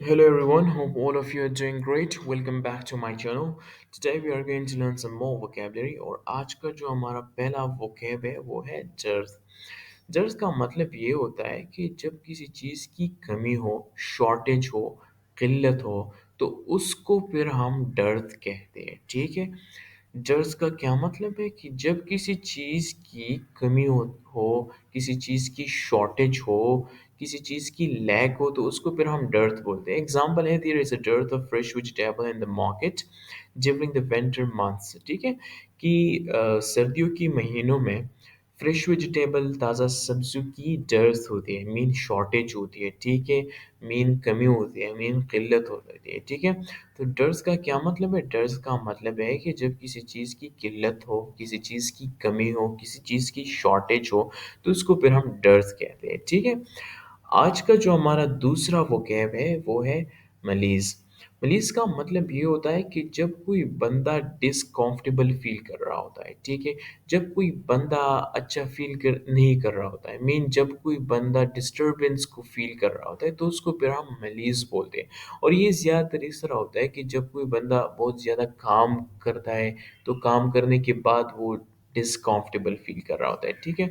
Hello everyone, hope all of you are doing great. Welcome back to my channel. Today we are going to learn some more vocabulary और आज का जो हमारा पहला vocab है वो है dearth. dearth का मतलब ये होता है कि जब किसी चीज़ की कमी हो, शॉर्टेज हो, किल्लत हो तो उसको फिर हम dearth कहते हैं, ठीक है। जर्स का क्या मतलब है कि जब किसी चीज़ की कमी हो, किसी चीज़ की शॉर्टेज हो, किसी चीज़ की लैक हो तो उसको फिर हम डर्थ बोलते हैं। एग्जांपल है there is a dearth of fresh vegetable in the market during the winter months, ठीक है? कि सर्दियों के महीनों में फ्रेश वेजिटेबल ताज़ा सब्जियों की डर्थ होती है, मीन शॉर्टेज होती है, ठीक है? मीन कमी होती है, मीन किल्लत होती है, ठीक है? तो डर्स का क्या मतलब है? डर्स का मतलब है कि जब किसी चीज़ की किल्लत हो, किसी चीज़ की कमी हो, किसी चीज़ की शॉर्टेज हो, तो उसको फिर हम डर्स कहते हैं, ठीक है? आज का जो हमारा दूसरा वोकैब है, वो है मलीज़। मलीज़ का मतलब ये होता है कि जब कोई बंदा डिस्कम्फ़र्टेबल फ़ील कर रहा होता है, ठीक है? जब कोई बंदा अच्छा फ़ील कर नहीं कर रहा होता है, मीन जब कोई बंदा डिस्टर्बेंस को फ़ील कर रहा होता है, तो उसको फिर हम मलीज़ बोलते हैं। और ये ज़्यादातर इस तरह होता है कि जब कोई बंदा बहुत ज़्यादा काम करता है, तो काम करने के बाद वो डिस्कम्फर्टेबल फील कर रहा होता है, ठीक है।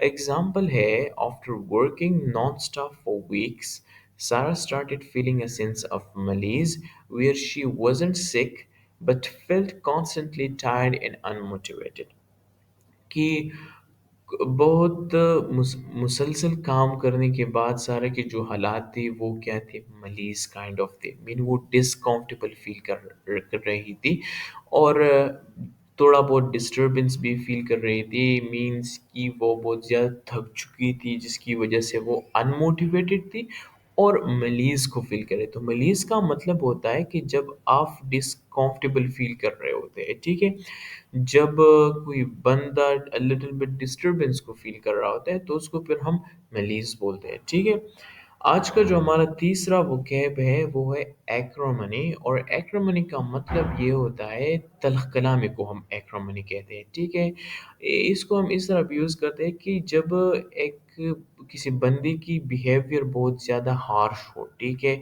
एग्जाम्पल है after working non stop for weeks Sarah started feeling a sense of malaise where she wasn't sick but felt constantly tired and unmotivated. कि बहुत मुसलसल काम करने के बाद सारा के जो हालात थे वो क्या थे मलीज काइंड ऑफ थे मीन वो डिसकम्फर्टेबल फील कर रही थी और थोड़ा बहुत डिस्टरबेंस भी फील कर रही थी मीन्स कि वो बहुत ज़्यादा थक चुकी थी जिसकी वजह से वो अनमोटिवेटेड थी और मलीज को फील करे तो मलीज का मतलब होता है कि जब आप डिसकम्फर्टेबल फील कर रहे होते हैं ठीक है जब कोई बंदा लिटिल बिट डिस्टरबेंस को फील कर रहा होता है तो उसको फिर हम मलीज बोलते हैं ठीक है आज का जो हमारा तीसरा वोकैब है वो है एक्रोमनी और एक्रोमनी का मतलब ये होता है तलख कलामी को हम एक्रोमनी कहते हैं ठीक है इसको हम इस तरह यूज़ करते हैं कि जब एक किसी बंदे की बिहेवियर बहुत ज़्यादा हार्श हो ठीक है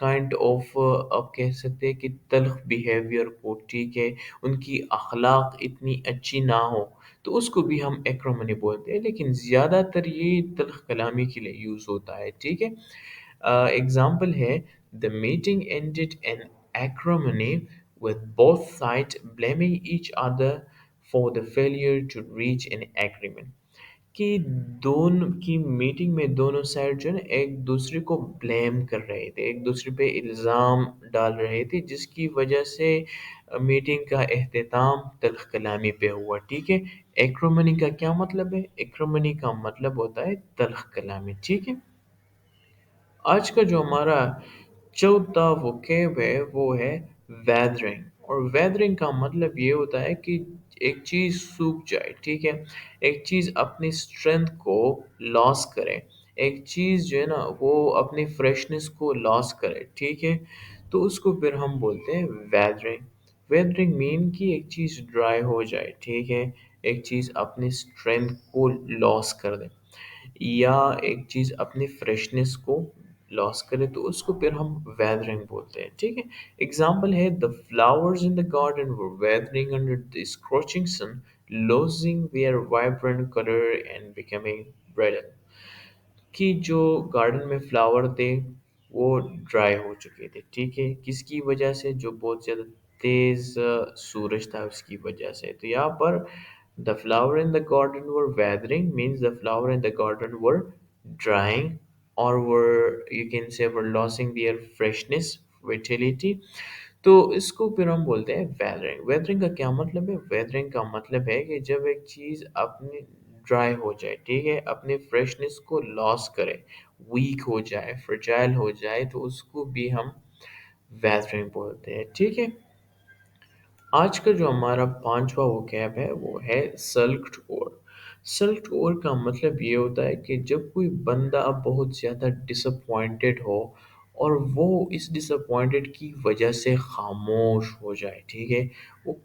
काइंड ऑफ आप कह सकते हैं कि तल्ख बिहेवियर को ठीक है उनकी अखलाक इतनी अच्छी ना हो तो उसको भी हम एक्रोमनी बोलते हैं लेकिन ज़्यादातर ये तल्ख कलामी के लिए यूज़ होता है ठीक है एग्जाम्पल है the meeting ended in acrimony with both sides blaming each other for the failure to reach an agreement कि दोनों की मीटिंग में दोनों साइड जो है ना एक दूसरे को ब्लेम कर रहे थे एक दूसरे पे इल्ज़ाम डाल रहे थे जिसकी वजह से मीटिंग का एहतमाम तल्ख कलामी पे हुआ ठीक है एक्रोमनी का क्या मतलब है एक्रोमनी का मतलब होता है तल्ख कलामी ठीक है आज का जो हमारा चौथा वोकैब है वो है वेदरिंग और वेदरिंग का मतलब ये होता है कि एक चीज़ सूख जाए ठीक है एक चीज़ अपनी स्ट्रेंथ को लॉस करे एक चीज़ जो है ना वो अपनी फ्रेशनेस को लॉस करे ठीक है तो उसको फिर हम बोलते हैं वेदरिंग वेदरिंग मीन कि एक चीज़ ड्राई हो जाए ठीक है एक चीज़ अपनी स्ट्रेंथ को लॉस कर दे या एक चीज़ अपनी फ्रेशनेस को लॉस करे तो उसको फिर हम वेदरिंग बोलते हैं ठीक है एग्जाम्पल है the flowers in the garden were weathering under the scorching sun losing their vibrant color and becoming brittle कि जो गार्डन में फ्लावर थे वो ड्राई हो चुके थे ठीक है किसकी वजह से जो बहुत ज़्यादा तेज़ सूरज था उसकी वजह से तो यहाँ पर the flower in the garden were weathering means the flower in the garden were drying और were you can say were losing their freshness vitality तो इसको फिर हम बोलते हैं वेदरिंग वेदरिंग का क्या मतलब है वेदरिंग का मतलब है कि जब एक चीज़ अपनी ड्राई हो जाए ठीक है अपने फ्रेशनेस को लॉस करे वीक हो जाए फ्रजाइल हो जाए तो उसको भी हम वेदरिंग बोलते हैं ठीक है आज का जो हमारा पांचवा वोकैब है वो है सल्क्ड ओवर सल्क्ड ओवर का मतलब ये होता है कि जब कोई बंदा बहुत ज़्यादा डिसअपॉइंटेड हो और वो इस डिसअपॉइंटेड की वजह से खामोश हो जाए ठीक है वो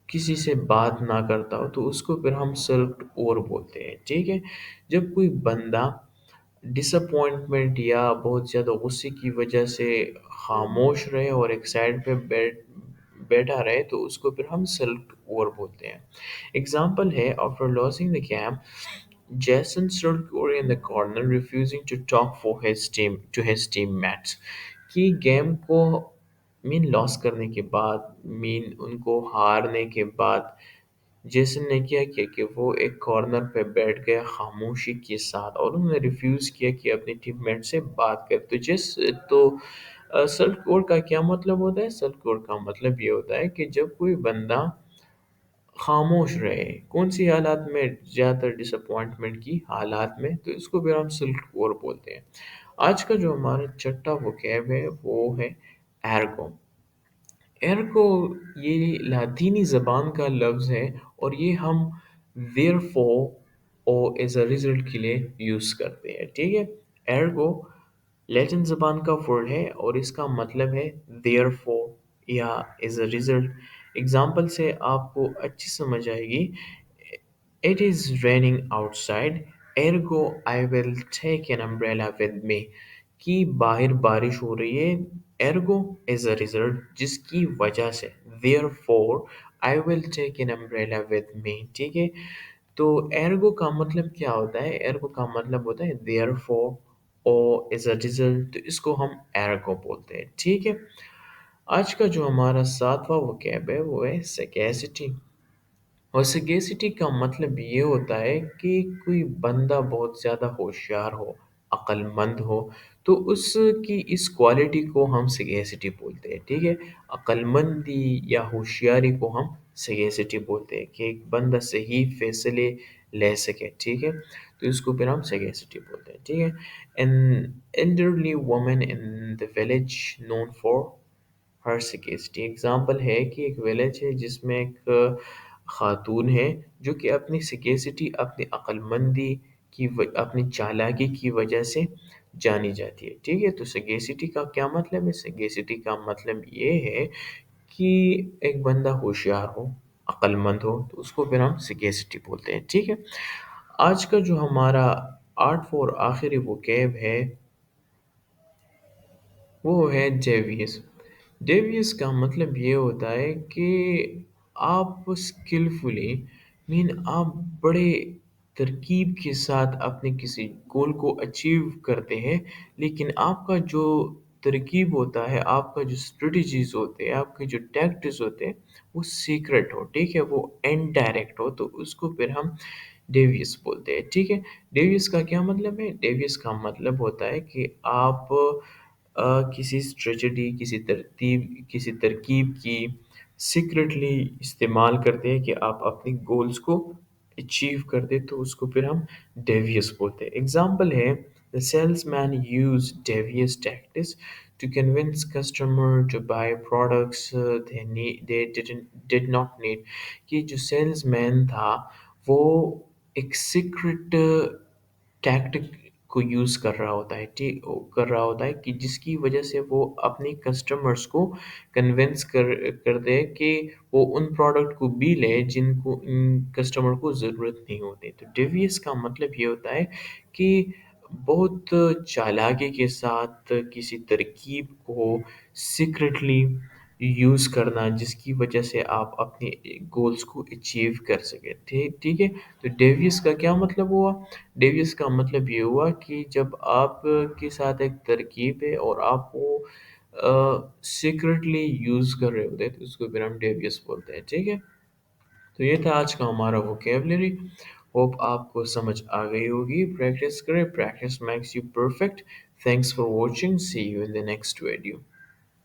किसी से बात ना करता हो तो उसको फिर हम सल्क्ड ओवर बोलते हैं ठीक है जब कोई बंदा डिसअपॉइंटमेंट या बहुत ज़्यादा गुस्से की वजह से खामोश रहे और एक साइड पे बैठा रहे तो उसको फिर हम सल्ट ओवर बोलते हैं। एग्जाम्पल है, after losing the game Jason stood in the corner refusing to talk for his team to his teammates कि गेम को मीन लॉस करने के बाद, मीन उनको हारने के बाद जेसन ने क्या कि वो एक कॉर्नर पे बैठ गया खामोशी के साथ और उन्होंने रिफ्यूज़ किया कि अपने टीममेट से बात कर। तो सल्ट कोड का क्या मतलब होता है? सल्ट कोड का मतलब ये होता है कि जब कोई बंदा खामोश रहे, कौन सी हालात में? ज़्यादातर डिसअपॉइंटमेंट की हालात में, तो इसको फिर हम सल्ट कोड बोलते हैं। आज का जो हमारा छठा वोकैब है वो है एर्गो। एर्गो ये लातीनी ज़बान का लफ्ज़ है और ये हम therefore और एज अ रिजल्ट के लिए यूज़ करते हैं, ठीक है। एर्गो लैटिन ज़बान का वर्ड है और इसका मतलब है therefore या एज अ रिजल्ट। एग्जाम्पल से आपको अच्छी समझ आएगी। It is raining outside, ergo I will take an umbrella with me. कि बाहर बारिश हो रही है, ergo is a result जिसकी वजह से, therefore I will take an umbrella with me, ठीक है। तो ergo का मतलब क्या होता है? ergo का मतलब होता है therefore or is a result, तो इसको हम ergo बोलते हैं, ठीक है। आज का जो हमारा सातवां वोकैब है वो है sagacity। और सगेसिटी का मतलब ये होता है कि कोई बंदा बहुत ज़्यादा होशियार हो, अक्लमंद हो, तो उसकी इस क्वालिटी को हम सगेसिटी बोलते हैं, ठीक है। अक्लमंदी या होशियारी को हम सगेसिटी बोलते हैं कि एक बंदा सही फैसले ले सके, ठीक है। तो इसको फिर हम सगेसिटी बोलते हैं, ठीक है। An elderly woman in the village known for her सिकेस्टी। एग्जाम्पल है कि एक विलेज है जिसमें एक खातून है जो कि अपनी सिकेसिटी, अपनी अक्लमंदी अपनी चालाकी की वजह से जानी जाती है, ठीक है। तो सगेसिटी का क्या मतलब है? सगेसिटी का मतलब ये है कि एक बंदा होशियार हो, अक्लमंद हो, तो उसको फिर हम सगेसिटी बोलते हैं, ठीक है। आज का जो हमारा आठवां और आखिरी वोकैब है वो है डेवियस। डेवियस का मतलब ये होता है कि आप स्किलफुली, मीन आप बड़े तरकीब के साथ अपने किसी गोल को अचीव करते हैं, लेकिन आपका जो तरकीब होता है, आपका जो स्ट्रेटजीज होते हैं, आपके जो टैक्टिक्स होते हैं, वो सीक्रेट हो, ठीक है, वो इनडायरेक्ट हो, तो उसको फिर हम डेवियस बोलते हैं, ठीक है। डेवियस का क्या मतलब है? डेवियस का मतलब होता है कि आप किसी स्ट्रेटजी, किसी तरकीब की सीक्रेटली इस्तेमाल करते हैं कि आप अपनी गोल्स को अचीव कर दें, तो उसको फिर हम डेवियस बोलते हैं। एग्जाम्पल है, the salesman use devious tactics to convince customer to buy products they did not need. कि जो सेल्समैन था वो एक सीक्रेट टैक्टिक को यूज़ कर रहा होता है, ठीक कर रहा होता है कि जिसकी वजह से वो अपनी कस्टमर्स को कन्विंस कर दे कि वो उन प्रोडक्ट को भी ले जिनको इन कस्टमर को ज़रूरत नहीं होती। तो डेवियस का मतलब ये होता है कि बहुत चालाकी के साथ किसी तरकीब को सीक्रेटली यूज़ करना जिसकी वजह से आप अपने गोल्स को अचीव कर सकें, ठीक ठीक है। तो डेवियस का क्या मतलब हुआ? डेवियस का मतलब ये हुआ कि जब आप के साथ एक तरकीब है और आप वो सीक्रेटली यूज़ कर रहे होते हैं, तो उसको फिर हम डेवियस बोलते हैं, ठीक है। तो ये था आज का हमारा वोकेबलरी। होप आपको समझ आ गई होगी। प्रैक्टिस करें, practice makes you perfect. Thanks for watching, see you in the next video.